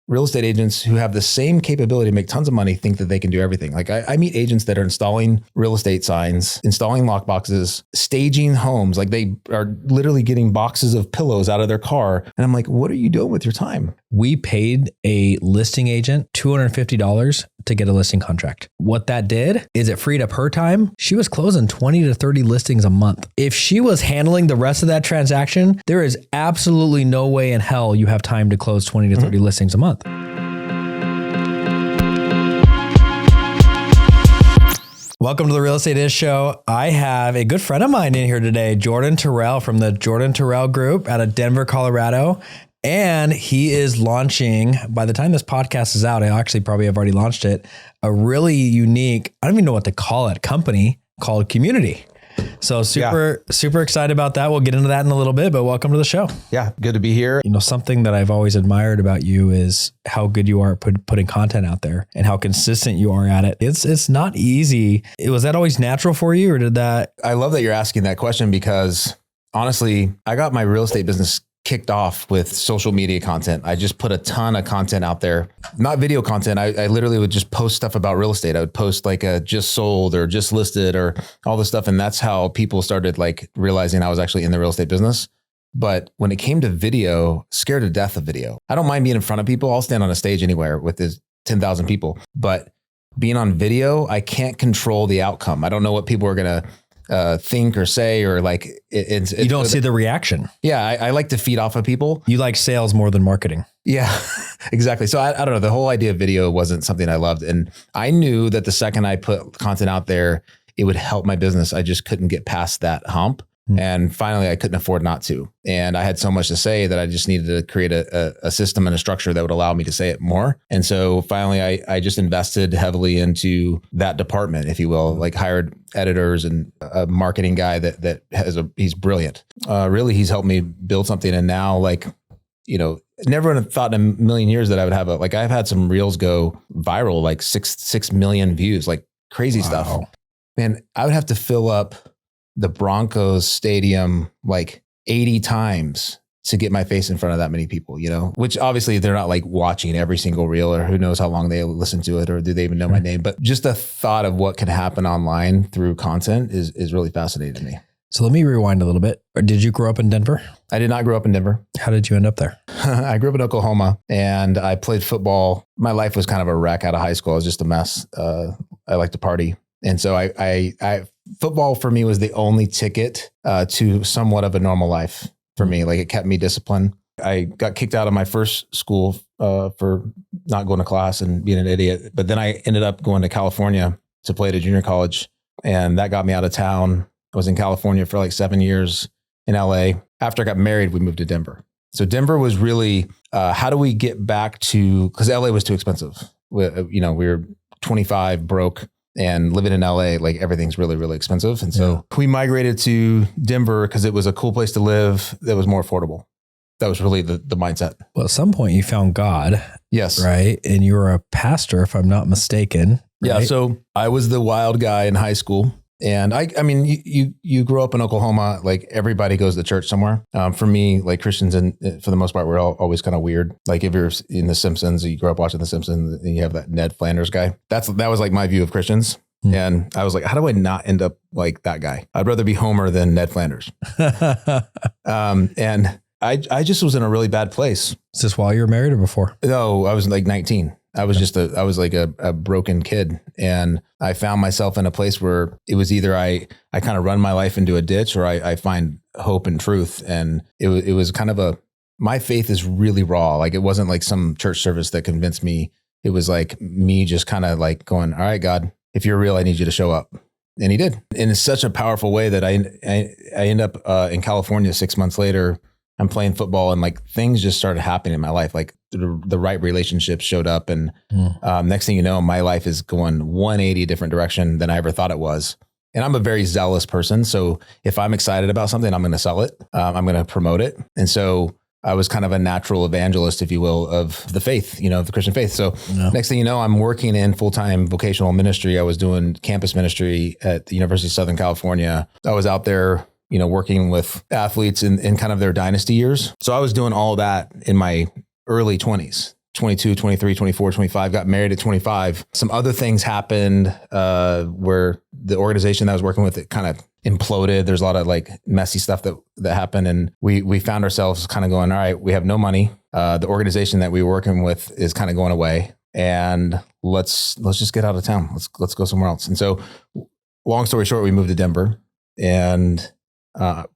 real estate agents who have the same capability to make tons of money think that they can do everything. Like I meet agents that are installing real estate signs, installing lock boxes, staging homes. Like they are literally getting boxes of pillows out of their car. And I'm like, what are you doing with your time? We paid a listing agent $250 to get a listing contract. What that did is it freed up her time. She was closing 20 to 30 listings a month. If she was handling the rest of that transaction, there is absolutely no way in hell you have time to close 20 to 30 listings a month. Welcome to the Real Estate Is Show. I have a good friend of mine in here today, Jordan Terrell from the Jordan Terrell Group out of Denver, Colorado. And he is launching, by the time this podcast is out, I actually probably have already launched it, a really unique, I don't even know what to call it, company called Community. So super excited about that. We'll get into that in a little bit, but welcome to the show. Yeah, good to be here. You know, something that I've always admired about you is how good you are at putting content out there and how consistent you are at it. It's not easy. Was that always natural for you, or did that? I love that you're asking that question because honestly, I got my real estate business kicked off with social media content. I just put a ton of content out there, not video content. I literally would just post stuff about real estate. I would post like a just sold or just listed or all this stuff. And that's how people started like realizing I was actually in the real estate business. But when it came to video, scared to death of video. I don't mind being in front of people. I'll stand on a stage anywhere with 10,000 people, but being on video, I can't control the outcome. I don't know what people are going to think or say, or like you don't see the reaction. Yeah. I like to feed off of people. You like sales more than marketing. Yeah, exactly. So I don't know. The whole idea of video wasn't something I loved. And I knew that the second I put content out there, it would help my business. I just couldn't get past that hump. And finally, I couldn't afford not to. And I had so much to say that I just needed to create a system and a structure that would allow me to say it more. And so finally, I just invested heavily into that department, if you will, like hired editors and a marketing guy that he's brilliant. Really, he's helped me build something. And now, like, you know, never would have thought in a million years that I would have I've had some reels go viral, like 6 million views, like crazy stuff. Man, I would have to fill up the Broncos stadium like 80 times to get my face in front of that many people, you know, which obviously they're not like watching every single reel, or who knows how long they listen to it, or do they even know my name? But just the thought of what can happen online through content is really fascinating to me. So let me rewind a little bit. Did you grow up in Denver? I did not grow up in Denver. How did you end up there? I grew up in Oklahoma and I played football. My life was kind of a wreck out of high school. I was just a mess. I like to party. And so I football for me was the only ticket to somewhat of a normal life for me. Like it kept me disciplined. I got kicked out of my first school for not going to class and being an idiot. But then I ended up going to California to play at a junior college. And that got me out of town. I was in California for like 7 years in LA. After I got married, we moved to Denver. So Denver was really, how do we get back to, because LA was too expensive. We were 25, broke. And living in LA, like everything's really, really expensive. And so we migrated to Denver because it was a cool place to live that was more affordable. That was really the mindset. Well, at some point you found God. Yes. Right. And you were a pastor, if I'm not mistaken. Yeah. Right? So I was the wild guy in high school. And I mean, you grow up in Oklahoma, like everybody goes to church somewhere. For me, like Christians, and for the most part, we're all always kind of weird. Like if you're in The Simpsons, you grow up watching The Simpsons, and you have that Ned Flanders guy. That was like my view of Christians. And I was like, how do I not end up like that guy? I'd rather be Homer than Ned Flanders. And I just was in a really bad place. Is this while you were married or before? No, I was like 19. I was like a broken kid, and I found myself in a place where it was either I kind of run my life into a ditch, or I find hope and truth. And it was kind of my faith is really raw. Like it wasn't like some church service that convinced me. It was like me just kind of like going, all right, God, if you're real, I need you to show up. And he did. And it's such a powerful way that I end up in California 6 months later. I'm playing football, and like things just started happening in my life. Like the right relationships showed up, and next thing you know, my life is going 180 different direction than I ever thought it was. And I'm a very zealous person. So if I'm excited about something, I'm going to sell it. I'm going to promote it. And so I was kind of a natural evangelist, if you will, of the faith, of the Christian faith. So next thing you know, I'm working in full-time vocational ministry. I was doing campus ministry at the University of Southern California. I was out there, working with athletes in kind of their dynasty years. So I was doing all that in my early 20s, 22, 23, 24, 25, got married at 25. Some other things happened where the organization that I was working with, it kind of imploded. There's a lot of like messy stuff that happened. And we found ourselves kind of going, all right, we have no money. The organization that we were working with is kind of going away, and let's just get out of town. Let's go somewhere else. And so long story short, we moved to Denver, and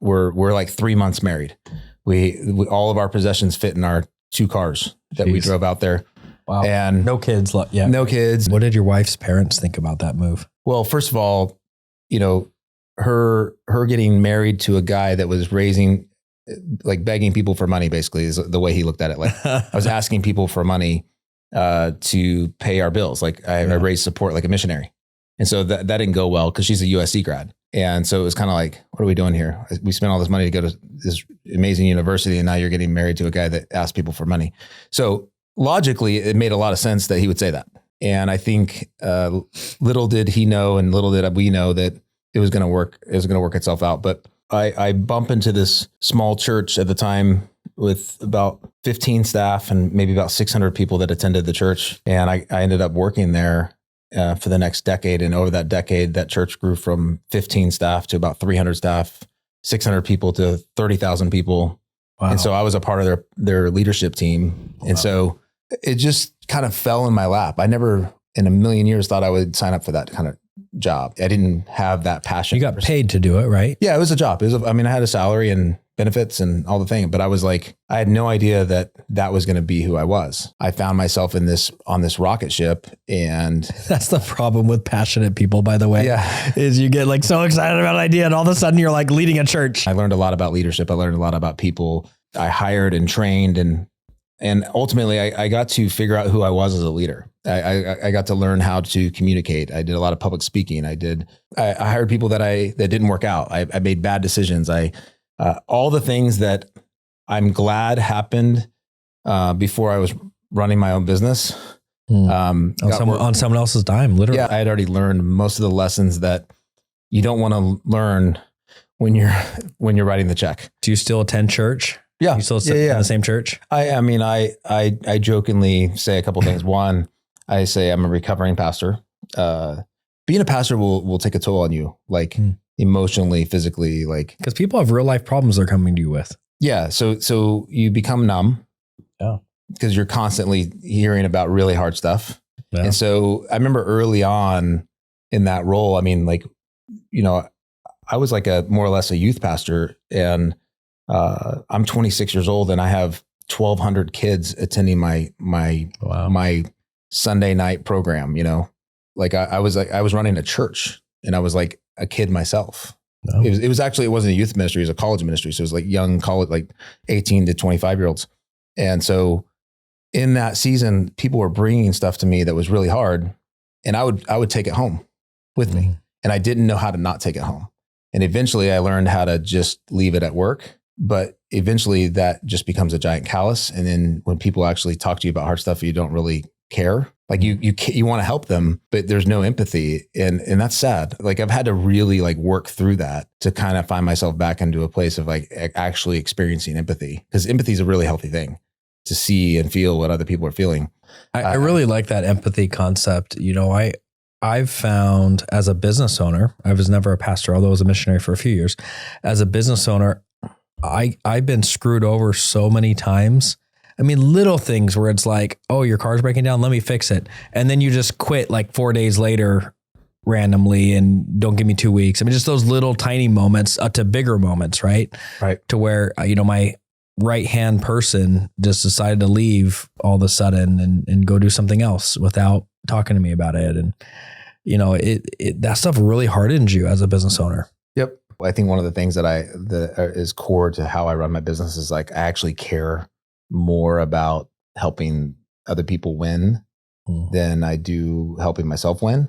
we're like 3 months married. We all of our possessions fit in our 2 cars that we drove out there. Wow. And no kids. Yeah. No kids. What did your wife's parents think about that move? Well, first of all, her getting married to a guy that was like begging people for money, basically, is the way he looked at it. Like I was asking people for money to pay our bills. Like I raised support like a missionary. And so that didn't go well because she's a USC grad. And so it was kind of like, what are we doing here? We spent all this money to go to this amazing university, and now you're getting married to a guy that asks people for money. So logically, it made a lot of sense that he would say that. And I think little did he know, and little did we know, that it was going to work. It was going to work itself out. But I bump into this small church at the time with about 15 staff and maybe about 600 people that attended the church. And I ended up working there for the next decade. And over that decade, that church grew from 15 staff to about 300 staff, 600 people to 30,000 people. Wow. And so I was a part of their leadership team. Wow. And so it just kind of fell in my lap. I never in a million years thought I would sign up for that kind of job. I didn't have that passion. You got paid to do it, right? Yeah, it was a job. I had a salary and benefits and all the thing, but I was like, I had no idea that was going to be who I was. I found myself on this rocket ship, and that's the problem with passionate people, by the way. Yeah, is you get like so excited about an idea, and all of a sudden you're like leading a church. I learned a lot about leadership. I learned a lot about people. I hired and trained, and ultimately I got to figure out who I was as a leader. I got to learn how to communicate. I did a lot of public speaking. I hired people that didn't work out. I made bad decisions. All the things that I'm glad happened before I was running my own business. On someone else's dime, literally. Yeah, I had already learned most of the lessons that you don't want to learn when you're writing the check. Do you still attend church? Yeah. You still sit in the same church? I jokingly say a couple things. One, I say I'm a recovering pastor. Being a pastor will take a toll on you, like emotionally, physically, like, because people have real life problems they're coming to you with. Yeah. So you become numb. Yeah. Because you're constantly hearing about really hard stuff. Yeah. And so I remember early on in that role, I was like more or less a youth pastor, and I'm 26 years old, and I have 1,200 kids attending my Sunday night program. Like I was running a church, and I was like a kid myself. No. It wasn't a youth ministry; it was a college ministry. So it was like young college, like 18 to 25 year olds. And so in that season, people were bringing stuff to me that was really hard, and I would take it home with me, and I didn't know how to not take it home. And eventually, I learned how to just leave it at work. But eventually, that just becomes a giant callus. And then when people actually talk to you about hard stuff, you don't really care. Like you want to help them, but there's no empathy, and that's sad. Like I've had to really like work through that to kind of find myself back into a place of like actually experiencing empathy, because empathy is a really healthy thing to see and feel what other people are feeling. I really like that empathy concept. I've found as a business owner, I was never a pastor, although I was a missionary for a few years. As a business owner, I've been screwed over so many times. I mean, little things where it's like, oh, your car's breaking down, let me fix it. And then you just quit like 4 days later randomly and don't give me 2 weeks. I mean, just those little tiny moments to bigger moments, right? Right. To where, my right-hand person just decided to leave all of a sudden and go do something else without talking to me about it. And, that stuff really hardens you as a business owner. Yep. I think one of the things that is core to how I run my business is like, I actually care more about helping other people win than I do helping myself win.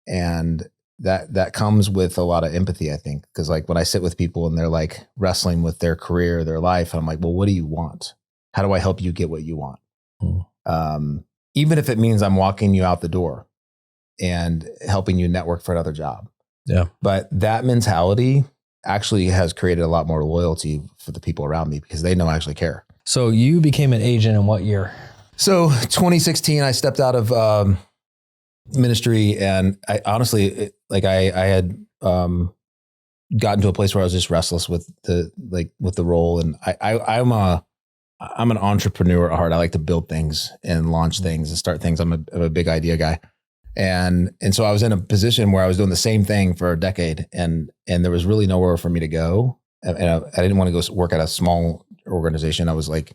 And that comes with a lot of empathy, I think. Because like when I sit with people and they're like wrestling with their career, their life, I'm like, well, what do you want? How do I help you get what you want? Even if it means I'm walking you out the door and helping you network for another job. Yeah. But that mentality actually has created a lot more loyalty for the people around me, because they know I actually care. So you became an agent in what year? So 2016, I stepped out of ministry, and I honestly, I had gotten to a place where I was just restless with the role, and I'm an entrepreneur at heart. I like to build things and launch things and start things. I'm a big idea guy, and so I was in a position where I was doing the same thing for a decade, and there was really nowhere for me to go, and I didn't want to go work at a small organization. I was like,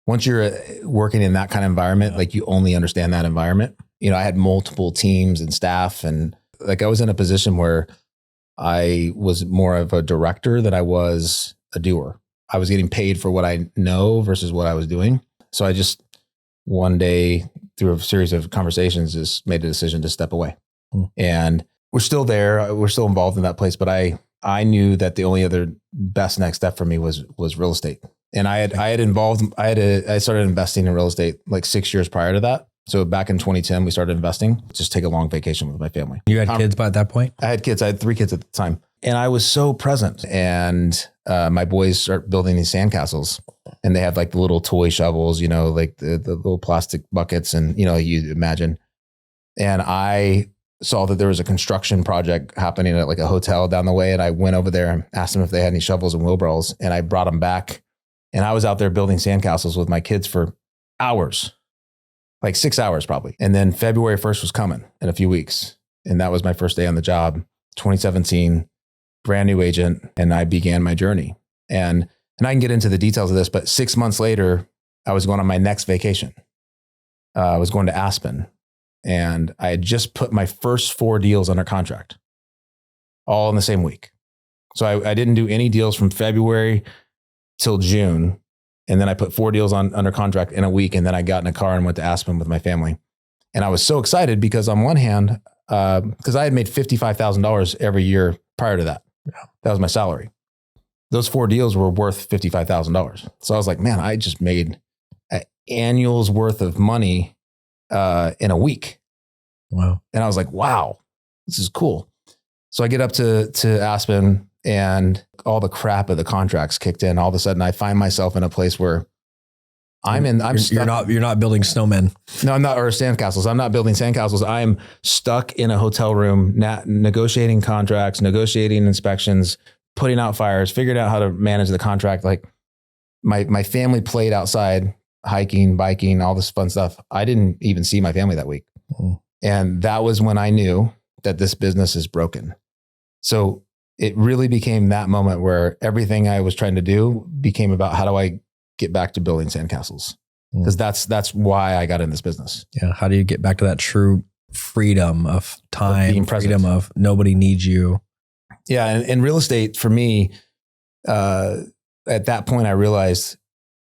once you're working in that kind of environment, like you only understand that environment. I had multiple teams and staff, and like I was in a position where I was more of a director than I was a doer. I was getting paid for what I know versus what I was doing. So I just one day through a series of conversations just made a decision to step away. And we're still there. We're still involved in that place, but I knew that the only other best next step for me was real estate. And I started investing in real estate like 6 years prior to that. So back in 2010, we started investing, just take a long vacation with my family. You had kids by that point? I had kids. I had 3 kids at the time. And I was so present. And my boys start building these sandcastles, and they have like the little toy shovels, like the little plastic buckets, and you imagine. And I saw that there was a construction project happening at like a hotel down the way. And I went over there and asked them if they had any shovels and wheelbarrows, and I brought them back. And I was out there building sandcastles with my kids for hours, like 6 hours probably. And then February 1st was coming in a few weeks. And that was my first day on the job, 2017, brand new agent. And I began my journey. And I can get into the details of this, but 6 months later, I was going on my next vacation. I was going to Aspen, and I had just put my first 4 deals under contract, all in the same week. So I didn't do any deals from February till June. And then I put 4 deals under contract in a week. And then I got in a car and went to Aspen with my family. And I was so excited because on one hand, because I had made $55,000 every year prior to that. That was my salary. Those 4 deals were worth $55,000. So I was like, man, I just made an annual's worth of money in a week. Wow. And I was like, wow, this is cool. So I get up to Aspen, and all the crap of the contracts kicked in. All of a sudden I find myself in a place where you're not building snowmen. No, I'm not, or sandcastles. I'm not building sandcastles. I'm stuck in a hotel room, negotiating contracts, negotiating inspections, putting out fires, figuring out how to manage the contract. Like my family played outside, hiking, biking, all this fun stuff. I didn't even see my family that week. And that was when I knew that this business is broken. So it really became that moment where everything I was trying to do became about how do I get back to building sandcastles? Because that's why I got in this business. Yeah. How do you get back to that true freedom of time, freedom of nobody needs you? Yeah. And real estate for me, at that point, I realized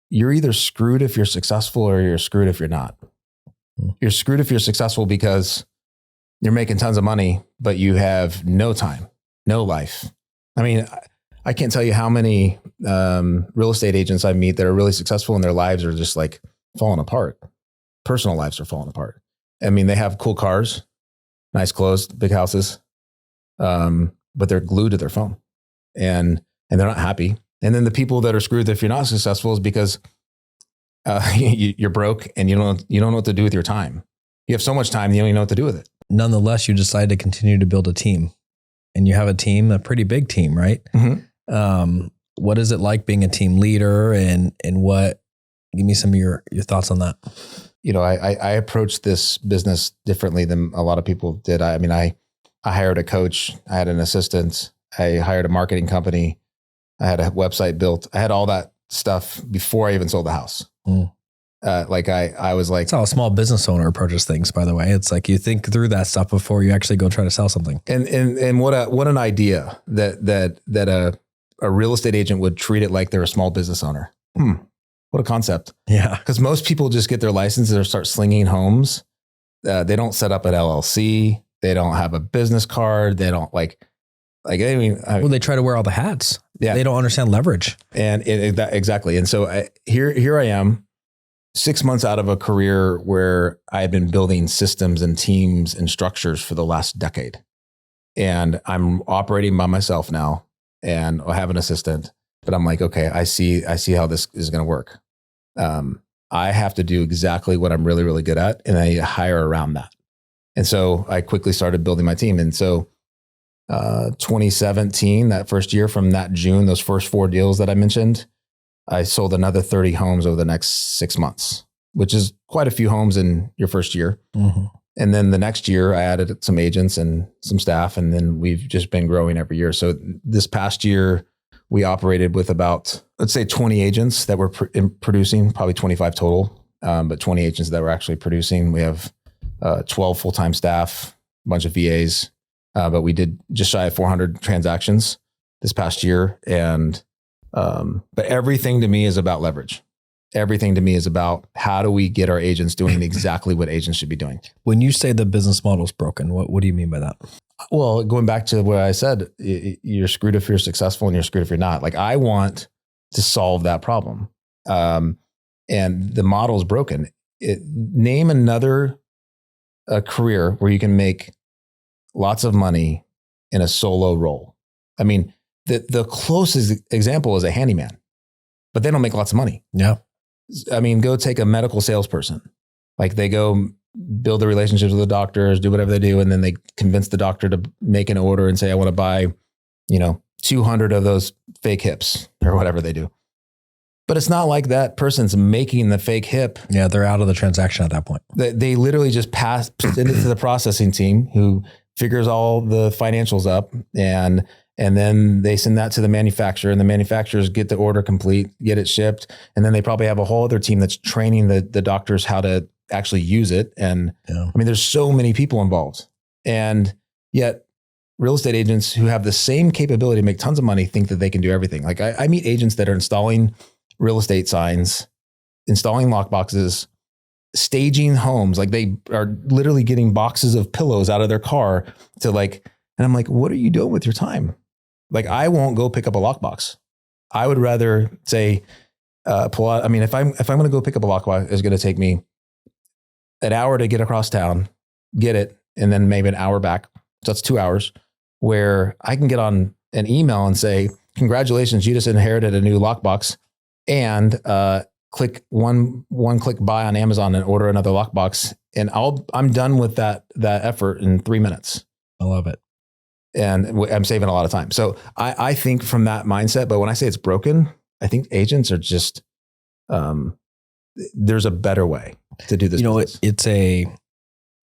you're either screwed if you're successful or you're screwed if you're not. You're screwed if you're successful because you're making tons of money, but you have no time, no life. I mean, I can't tell you how many real estate agents I meet that are really successful and their lives are just like falling apart. Personal lives are falling apart. I mean, they have cool cars, nice clothes, big houses, but they're glued to their phone and they're not happy. And then the people that are screwed if you're not successful is because you're broke and you don't know what to do with your time. You have so much time, you don't even know what to do with it. Nonetheless, you decide to continue to build a team, and you have a team, a pretty big team, right? Mm-hmm. What is it like being a team leader, and give me some of your thoughts on that. I approached this business differently than a lot of people did. I hired a coach. I had an assistant. I hired a marketing company. I had a website built. I had all that stuff before I even sold the house. I was like, that's how a small business owner approaches things, by the way. It's like you think through that stuff before you actually go try to sell something. And what an idea that a real estate agent would treat it like they're a small business owner. What a concept. Yeah. Because most people just get their licenses or start slinging homes. They don't set up an LLC. They don't have a business card. They don't they try to wear all the hats. Yeah. They don't understand leverage. And exactly. And so here I am, 6 months out of a career where I had been building systems and teams and structures for the last decade. And I'm operating by myself now, and I have an assistant, but I'm like, okay, I see how this is going to work. I have to do exactly what I'm really, really good at. And I hire around that. And so I quickly started building my team. And so 2017, that first year, from that June, those first 4 deals that I mentioned, I sold another 30 homes over the next 6 months, which is quite a few homes in your first year. Mm-hmm. And then the next year I added some agents and some staff, and then we've just been growing every year. So this past year we operated with about, let's say 20 agents that were producing, probably 25 total, but 20 agents that were actually producing. We have 12 full-time staff, a bunch of VAs, but we did just shy of 400 transactions this past year. And but everything to me is about leverage. Everything to me is about how do we get our agents doing exactly what agents should be doing. When you say the business model is broken, what do you mean by that? Well, going back to what I said, you're screwed if you're successful and you're screwed if you're not. Like, I want to solve that problem. And the model is broken. Name another career where you can make lots of money in a solo role. I mean, the closest example is a handyman, but they don't make lots of money. Yeah. I mean, go take a medical salesperson. Like, they go build the relationships with the doctors, do whatever they do. And then they convince the doctor to make an order and say, I want to buy, 200 of those fake hips or whatever they do. But it's not like that person's making the fake hip. Yeah. They're out of the transaction at that point. They literally just send it to the processing team who figures all the financials up, and then they send that to the manufacturer, and the manufacturers get the order complete, get it shipped. And then they probably have a whole other team that's training the doctors how to actually use it. And I mean, there's so many people involved, and yet real estate agents who have the same capability to make tons of money think that they can do everything. Like, I meet agents that are installing real estate signs, installing lockboxes, staging homes. Like, they are literally getting boxes of pillows out of their car to and I'm like, what are you doing with your time? Like, I won't go pick up a lockbox. I would rather say, pull out. I mean, if I'm going to go pick up a lockbox, it's going to take me an hour to get across town, get it, and then maybe an hour back. So that's 2 hours, where I can get on an email and say, congratulations, you just inherited a new lockbox, and click one click buy on Amazon and order another lockbox. And I'm done with that effort in 3 minutes. I love it. And I'm saving a lot of time. So I think from that mindset, but when I say it's broken, I think agents are just, there's a better way to do this.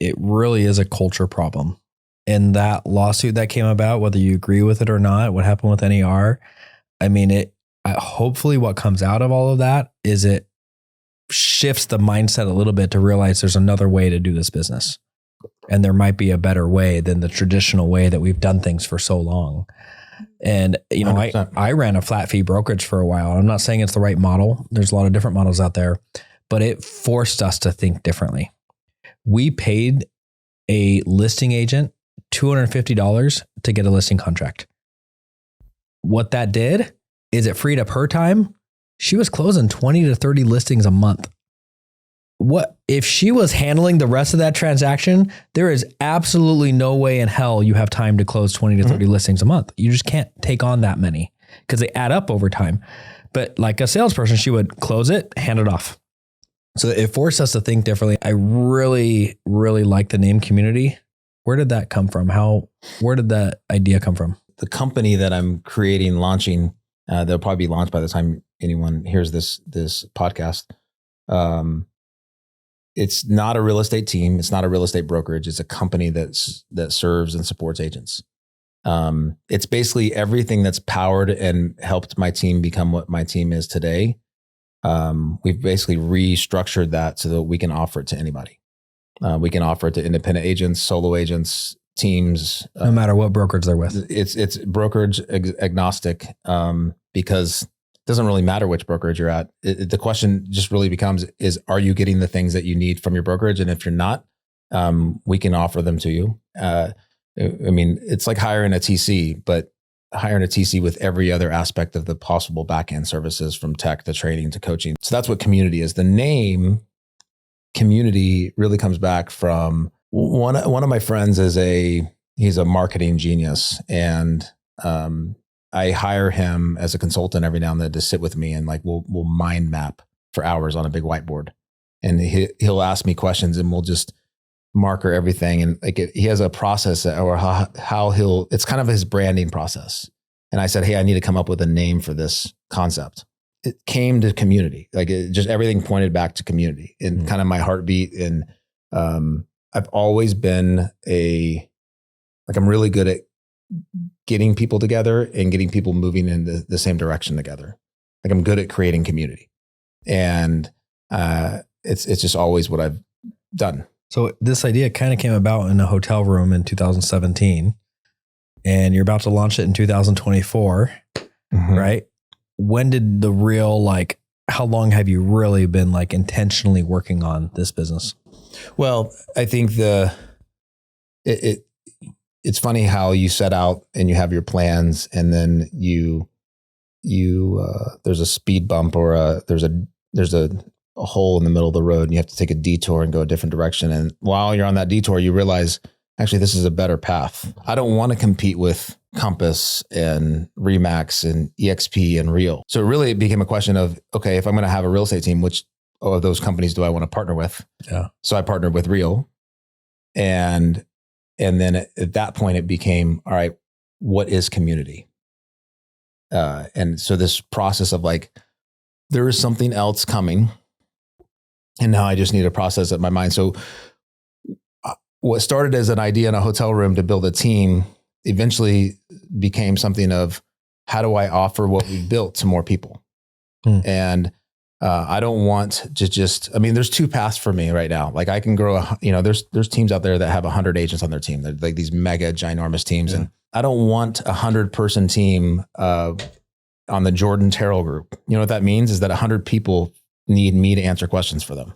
It really is a culture problem. And that lawsuit that came about, whether you agree with it or not, what happened with NER, I mean, hopefully what comes out of all of that is it shifts the mindset a little bit to realize there's another way to do this business. And there might be a better way than the traditional way that we've done things for so long. And, I ran a flat fee brokerage for a while. I'm not saying it's the right model. There's a lot of different models out there, but it forced us to think differently. We paid a listing agent $250 to get a listing contract. What that did is it freed up her time. She was closing 20 to 30 listings a month. What if she was handling the rest of that transaction? There is absolutely no way in hell you have time to close 20 to 30 listings a month. You just can't take on that many because they add up over time. But like a salesperson, she would close it, hand it off. So it forced us to think differently. I really, really like the name Community. Where did that come from? Where did that idea come from? The company that I'm launching, they'll probably be launched by the time anyone hears this podcast. It's not a real estate team. It's not a real estate brokerage. It's a company that serves and supports agents. It's basically everything that's powered and helped my team become what my team is today. We've basically restructured that so that we can offer it to anybody. We can offer it to independent agents, solo agents, teams. No matter what brokerage they're with. It's brokerage agnostic, because it doesn't really matter which brokerage you're at. The question just really becomes are you getting the things that you need from your brokerage? And if you're not, we can offer them to you. I mean, it's like hiring a TC, but hiring a TC with every other aspect of the possible back-end services, from tech to training to coaching. So that's what Community is. The name Community really comes back from one of my friends he's a marketing genius, and I hire him as a consultant every now and then to sit with me and we'll mind map for hours on a big whiteboard. And he'll ask me questions and we'll just marker everything. And like he has a process or how it's kind of his branding process. And I said, hey, I need to come up with a name for this concept. It came to community. Like just everything pointed back to community and kind of my heartbeat. And I've always been I'm really good at getting people together and getting people moving in the same direction together. Like I'm good at creating community. And it's just always what I've done. So this idea kind of came about in a hotel room in 2017, and you're about to launch it in 2024, right? When did the real, how long have you really been intentionally working on this business? Well, I think it's funny how you set out and you have your plans, and then there's a speed bump or there's a hole in the middle of the road and you have to take a detour and go a different direction. And while you're on that detour, you realize, actually, this is a better path. I don't want to compete with Compass and Remax and EXP and Real. So really it became a question of, okay, if I'm going to have a real estate team, which of those companies do I want to partner with? Yeah. So I partnered with Real. And then at that point it became, all right, what is community? And so this process of there is something else coming. And now I just need to process it in my mind. So what started as an idea in a hotel room to build a team eventually became something of, how do I offer what we've built to more people? And I don't want to there's two paths for me right now. Like I can grow, there's teams out there that have 100 agents on their team. They're like these mega ginormous teams. Yeah. And I don't want 100-person team on the Terrell group. You know what that means is that 100 people need me to answer questions for them.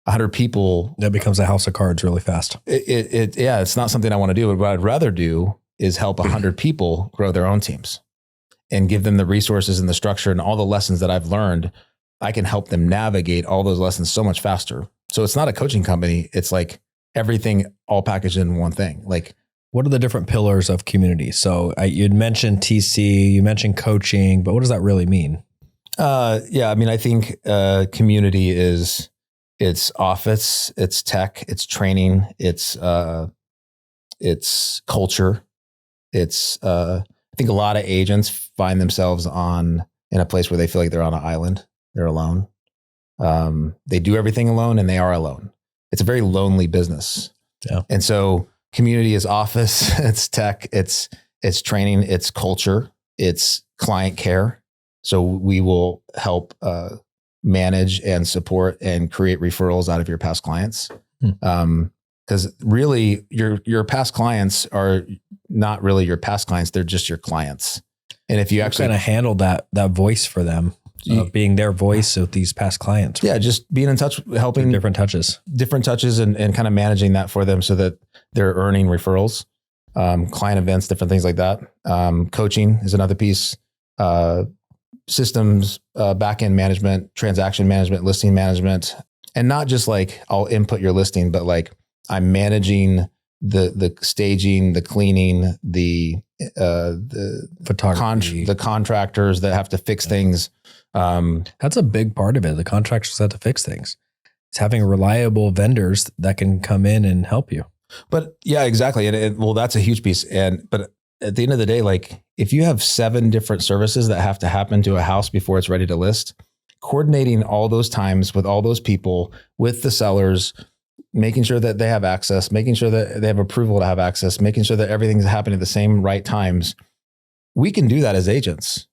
100 people. That becomes a house of cards really fast. It's not something I want to do. But what I'd rather do is help 100 people grow their own teams and give them the resources and the structure and all the lessons that I've learned. I can help them navigate all those lessons so much faster. So it's not a coaching company. It's like everything all packaged in one thing. Like, what are the different pillars of community? So you'd mentioned TC, you mentioned coaching, but what does that really mean? I think community is, it's office, it's tech, it's training, it's culture. It's I think a lot of agents find themselves in a place where they feel like they're on an island. They're alone. They do everything alone and they are alone. It's a very lonely business. Yeah. And so community is office, it's tech, it's training, it's culture, it's client care. So we will help manage and support and create referrals out of your past clients. Because really your past clients are not really your past clients. They're just your clients. And if you actually kind of handle that voice for them, being their voice with these past clients. Yeah. Just being in touch, helping different touches and kind of managing that for them so that they're earning referrals, client events, different things like that. Coaching is another piece, systems, back-end management, transaction management, listing management, and not just I'll input your listing, but I'm managing the staging, the cleaning, the photography, the contractors that have to fix things. That's a big part of it. The contractors have to fix things. It's having reliable vendors that can come in and help you. But yeah, exactly. And that's a huge piece. But at the end of the day, if you have 7 different services that have to happen to a house before it's ready to list, coordinating all those times with all those people, with the sellers, making sure that they have access, making sure that they have approval to have access, making sure that everything's happening at the same right times. We can do that as agents.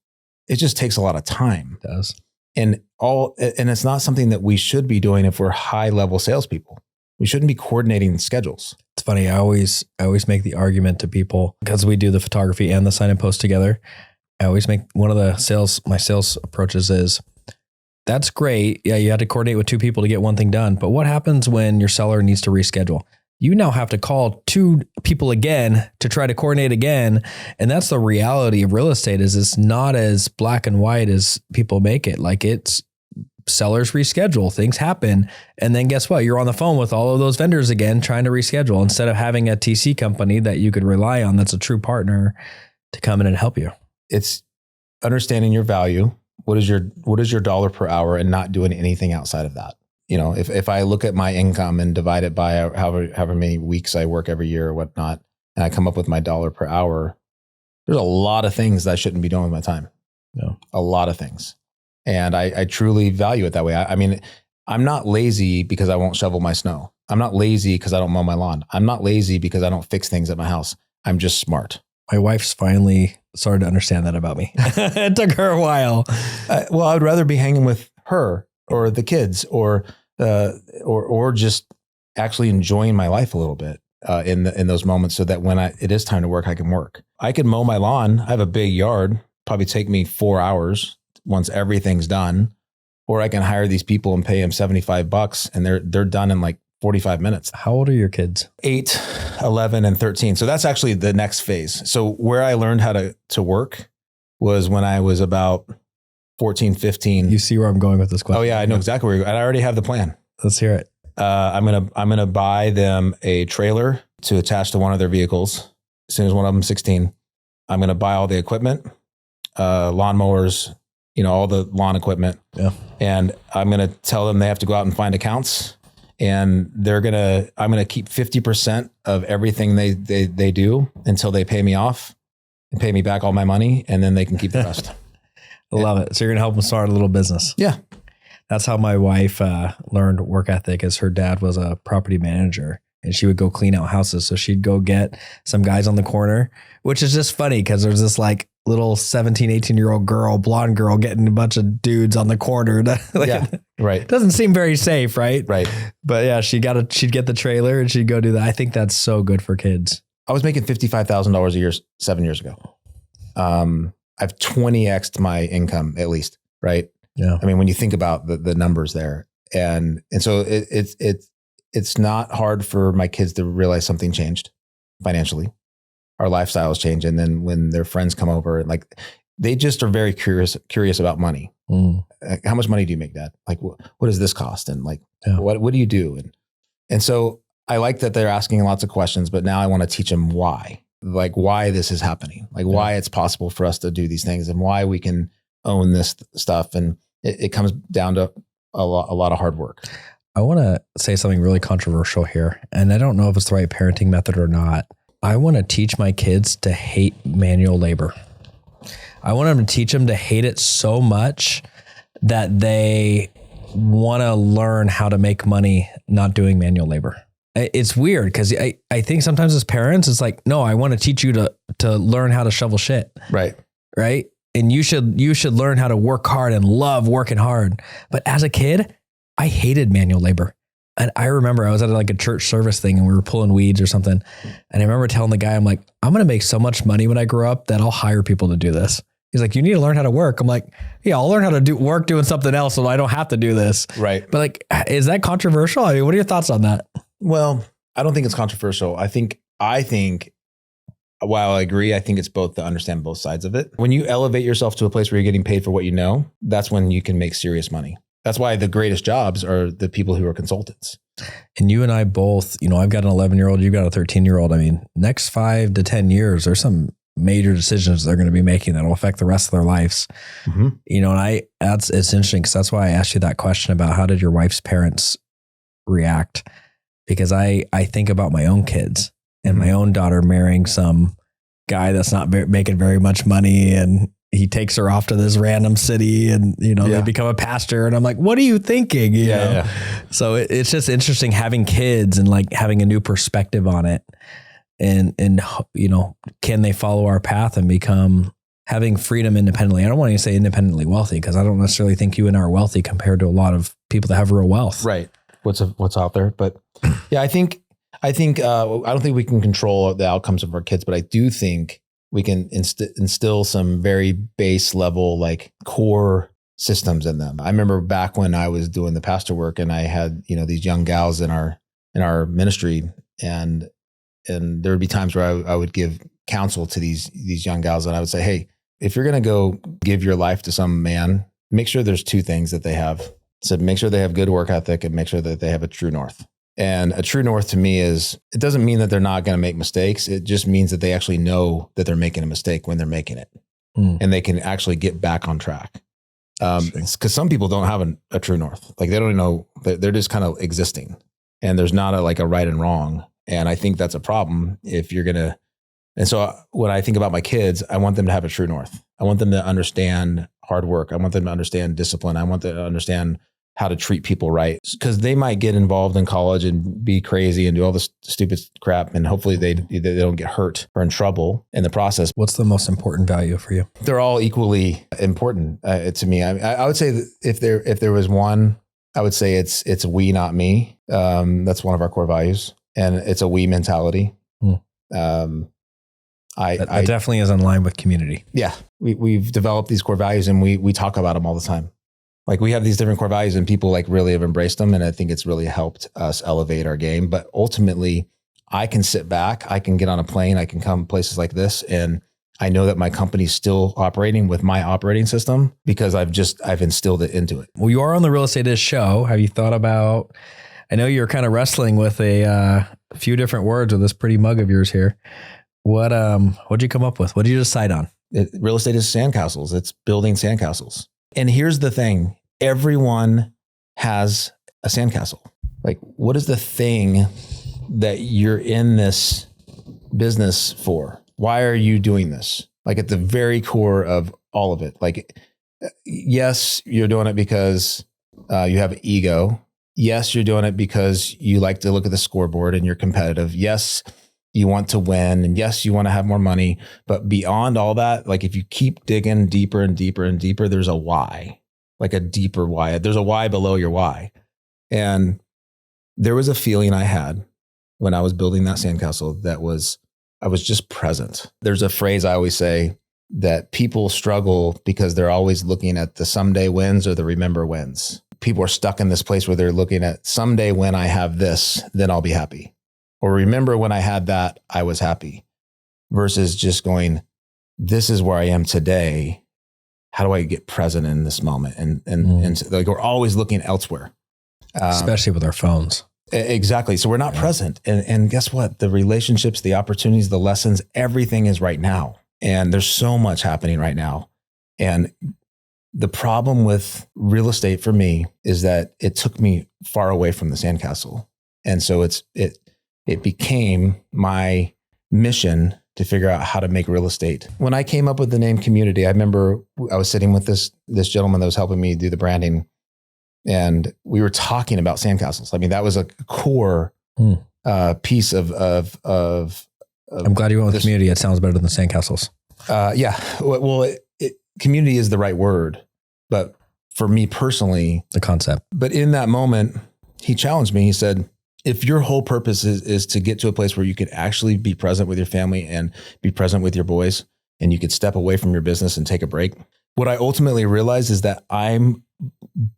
It just takes a lot of time. It does. And it's not something that we should be doing if we're high level salespeople. We shouldn't be coordinating schedules. It's funny. I always make the argument to people, because we do the photography and the sign and post together. I always make one of my sales approaches is, that's great. Yeah, you had to coordinate with 2 people to get one thing done. But what happens when your seller needs to reschedule? You now have to call 2 people again to try to coordinate again. And that's the reality of real estate, is it's not as black and white as people make it. It's sellers reschedule, things happen. And then guess what? You're on the phone with all of those vendors again, trying to reschedule, instead of having a TC company that you could rely on that's a true partner to come in and help you. It's understanding your value what is your dollar per hour and not doing anything outside of that. If I look at my income and divide it by however many weeks I work every year or whatnot, and I come up with my dollar per hour, there's a lot of things that I shouldn't be doing with my time. Yeah. A lot of things. And I truly value it that way. I mean, I'm not lazy because I won't shovel my snow. I'm not lazy because I don't mow my lawn. I'm not lazy because I don't fix things at my house. I'm just smart. My wife's finally started to understand that about me. It took her a while. Well, I would rather be hanging with her or the kids or just actually enjoying my life a little bit in those moments, so that when it is time to work, I can work. I could mow my lawn. I have a big yard. Probably take me 4 hours once everything's done, or I can hire these people and pay them $75 and they're done in like 45 minutes. How old are your kids? 8, 11, and 13. So that's actually the next phase. So where I learned how to work was when I was about 14, 15. You see where I'm going with this question? Oh yeah, I know exactly where you're going. I already have the plan. Let's hear it. I'm gonna buy them a trailer to attach to one of their vehicles. As soon as one of them 16, I'm gonna buy all the equipment, lawnmowers, all the lawn equipment. Yeah. And I'm gonna tell them they have to go out and find accounts, and I'm gonna keep 50% of everything they do until they pay me off and pay me back all my money, and then they can keep the rest. I love it. So you're gonna help them start a little business. Yeah. That's how my wife learned work ethic, as her dad was a property manager and she would go clean out houses. So she'd go get some guys on the corner, which is just funny because there's this like little 17, 18-year-old girl, blonde girl, getting a bunch of dudes on the corner. Yeah, right. Doesn't seem very safe, right? Right. But yeah, she'd get the trailer and she'd go do that. I think that's so good for kids. I was making $55,000 a year 7 years ago. I've 20x'd my income at least, right? Yeah. I mean, when you think about the numbers there, and so it's not hard for my kids to realize something changed financially. Our lifestyles change, and then when their friends come over, and like they just are very curious about money. Like, how much money do you make, Dad? Like, what does this cost? And like, what do you do? And so I like that they're asking lots of questions, but now I want to teach them why, like why this is happening, like why it's possible for us to do these things, and why we can own this stuff. And it comes down to a lot of hard work. I want to say something really controversial here, and I don't know if it's the right parenting method or not. I want to teach my kids to hate manual labor. I want them to teach them to hate it so much that they want to learn how to make money not doing manual labor. It's weird because I think sometimes as parents, it's like, no, I want to teach you to learn how to shovel shit. Right. Right. And you should learn how to work hard and love working hard. But as a kid, I hated manual labor. And I remember I was at like a church service thing and we were pulling weeds or something. And I remember telling the guy, I'm like, I'm going to make so much money when I grow up that I'll hire people to do this. He's like, you need to learn how to work. I'm like, yeah, I'll learn how to work doing something else so I don't have to do this. Right. But like, is that controversial? I mean, what are your thoughts on that? Well, I don't think it's controversial. I think while I agree, I think it's both to understand both sides of it. When you elevate yourself to a place where you're getting paid for what you know, that's when you can make serious money. That's why the greatest jobs are the people who are consultants. And you and I both, I've got an 11-year-old, you've got a 13-year-old. I mean, next 5 to 10 years, there's some major decisions they're going to be making that will affect the rest of their lives. Mm-hmm. And it's interesting because that's why I asked you that question about how did your wife's parents react? Because I think about my own kids and my own daughter marrying some guy that's not making very much money, and he takes her off to this random city, and they become a pastor, and I'm like, what are you thinking? You know? So it's just interesting having kids and like having a new perspective on it, and can they follow our path and become having freedom independently? I don't want to say independently wealthy because I don't necessarily think you and I are wealthy compared to a lot of people that have real wealth. Right. What's out there, but yeah, I don't think we can control the outcomes of our kids, but I do think we can instill some very base level, like core systems in them. I remember back when I was doing the pastor work and I had, these young gals in our ministry, and there would be times where I would give counsel to these young gals, and I would say, hey, if you're going to go give your life to some man, make sure there's 2 things that they have. So make sure they have good work ethic and make sure that they have a true north. And a true north to me it doesn't mean that they're not going to make mistakes. It just means that they actually know that they're making a mistake when they're making it. And they can actually get back on track. Because some people don't have a true north. Like they don't even know, they're just kind of existing, and there's not a right and wrong. And I think that's a problem if you're going to. And so when I think about my kids, I want them to have a true north. I want them to understand hard work. I want them to understand discipline. I want them to understand how to treat people right, because they might get involved in college and be crazy and do all this stupid crap. And hopefully they don't get hurt or in trouble in the process. What's the most important value for you? They're all equally important to me. I would say that if there was one, I would say it's we, not me. That's one of our core values, and it's a we mentality. That definitely is in line with community. Yeah. We've developed these core values, and we talk about them all the time. Like we have these different core values, and people really have embraced them. And I think it's really helped us elevate our game. But ultimately I can sit back, I can get on a plane, I can come places like this, and I know that my company's still operating with my operating system because I've instilled it into it. Well, you are on the Real Estate Is show. Have you thought about, I know you're kind of wrestling with a few different words with this pretty mug of yours here. What'd you come up with? What did you decide on? Real estate is sandcastles. It's building sandcastles. And here's the thing. Everyone has a sandcastle. Like, what is the thing that you're in this business for? Why are you doing this? Like at the very core of all of it. Like, yes, you're doing it because you have ego. Yes, you're doing it because you like to look at the scoreboard and you're competitive. Yes, you want to win. And yes, you want to have more money. But beyond all that, like if you keep digging deeper and deeper and deeper, there's a why, like a deeper why. There's a why below your why. And there was a feeling I had when I was building that sandcastle I was just present. There's a phrase I always say that people struggle because they're always looking at the someday wins or the remember wins. People are stuck in this place where they're looking at someday when I have this, then I'll be happy. Or remember when I had that, I was happy, versus just going, this is where I am today. How do I get present in this moment? And like we're always looking elsewhere. Especially with our phones. Exactly. So we're not present. And guess what? The relationships, the opportunities, the lessons, everything is right now. And there's so much happening right now. And the problem with real estate for me is that it took me far away from the sandcastle. And so it became my mission to figure out how to make real estate. When I came up with the name Community, I remember I was sitting with this gentleman that was helping me do the branding, and we were talking about sandcastles. I mean, that was a core piece of. I'm glad you went with Community. It sounds better than sandcastles. Yeah. Well, community is the right word, but for me personally, the concept. But in that moment, he challenged me. He said, if your whole purpose is to get to a place where you could actually be present with your family and be present with your boys, and you could step away from your business and take a break, what I ultimately realized is that I'm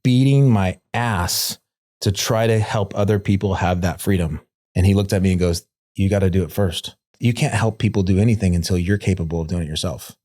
beating my ass to try to help other people have that freedom. And he looked at me and goes, you got to do it first. You can't help people do anything until you're capable of doing it yourself.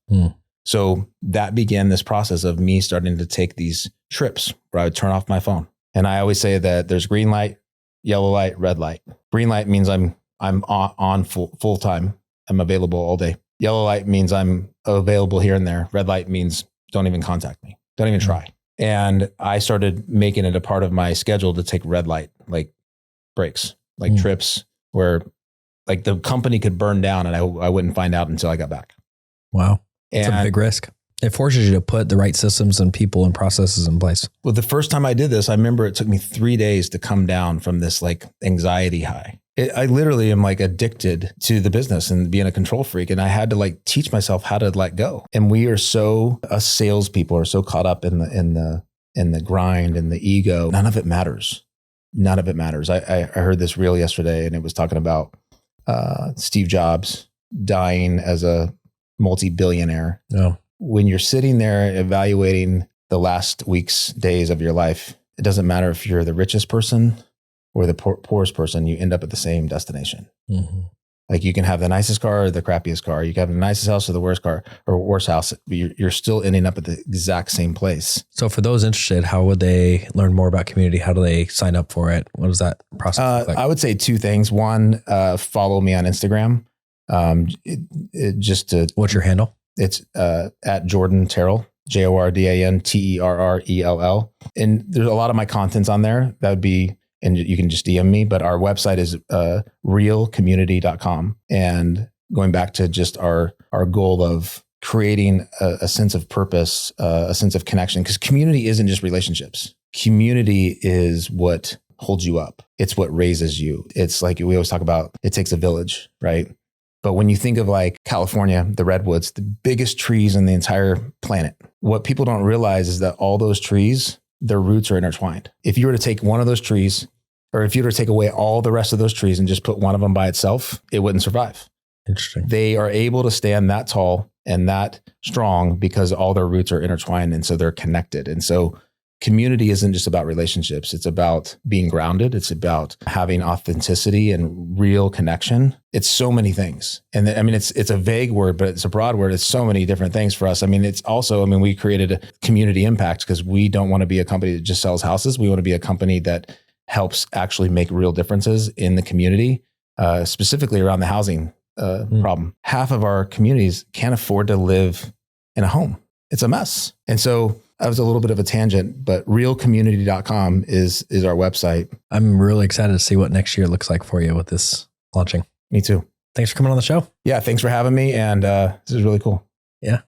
So that began this process of me starting to take these trips where I would turn off my phone. And I always say that there's green light, yellow light, red light. Green light means I'm on full time. I'm available all day. Yellow light means I'm available here and there. Red light means don't even contact me. Don't even try. And I started making it a part of my schedule to take red light, like breaks, like trips where like the company could burn down and I wouldn't find out until I got back. Wow. It's a big risk. It forces you to put the right systems and people and processes in place. Well, the first time I did this, I remember it took me 3 days to come down from this like anxiety high. I literally am like addicted to the business and being a control freak. And I had to like teach myself how to let go. And we are us salespeople are so caught up in the grind and the ego. None of it matters. None of it matters. I heard this reel yesterday, and it was talking about Steve Jobs dying as a multi-billionaire. Yeah. When you're sitting there evaluating the last weeks, days of your life, it doesn't matter if you're the richest person or the poorest person, you end up at the same destination. Mm-hmm. Like you can have the nicest car or the crappiest car. You can have the nicest house or the worst car or worst house. You're still ending up at the exact same place. So for those interested, how would they learn more about Community? How do they sign up for it? What does that process look like? I would say 2 things. One, follow me on Instagram. What's your handle? It's at Jordan Terrell, JORDANTERRELL. And there's a lot of my content's on there. That would be, and you can just DM me, but our website is realcommunity.com. And going back to just our goal of creating a sense of purpose, a sense of connection, because community isn't just relationships. Community is what holds you up. It's what raises you. It's like we always talk about, it takes a village, right? But when you think of like California, the redwoods, the biggest trees in the entire planet, what people don't realize is that all those trees, their roots are intertwined. If you were to take one of those trees, or if you were to take away all the rest of those trees and just put one of them by itself, it wouldn't survive. Interesting. They are able to stand that tall and that strong because all their roots are intertwined. And so they're connected. And so community isn't just about relationships. It's about being grounded. It's about having authenticity and real connection. It's so many things. And I mean, it's a vague word, but it's a broad word. It's so many different things for us. I mean, it's also, we created a community impact because we don't want to be a company that just sells houses. We want to be a company that helps actually make real differences in the community, specifically around the housing problem. Half of our communities can't afford to live in a home. It's a mess. And so that was a little bit of a tangent, but realcommunity.com is our website. I'm really excited to see what next year looks like for you with this launching. Me too. Thanks for coming on the show. Yeah. Thanks for having me. And this is really cool. Yeah.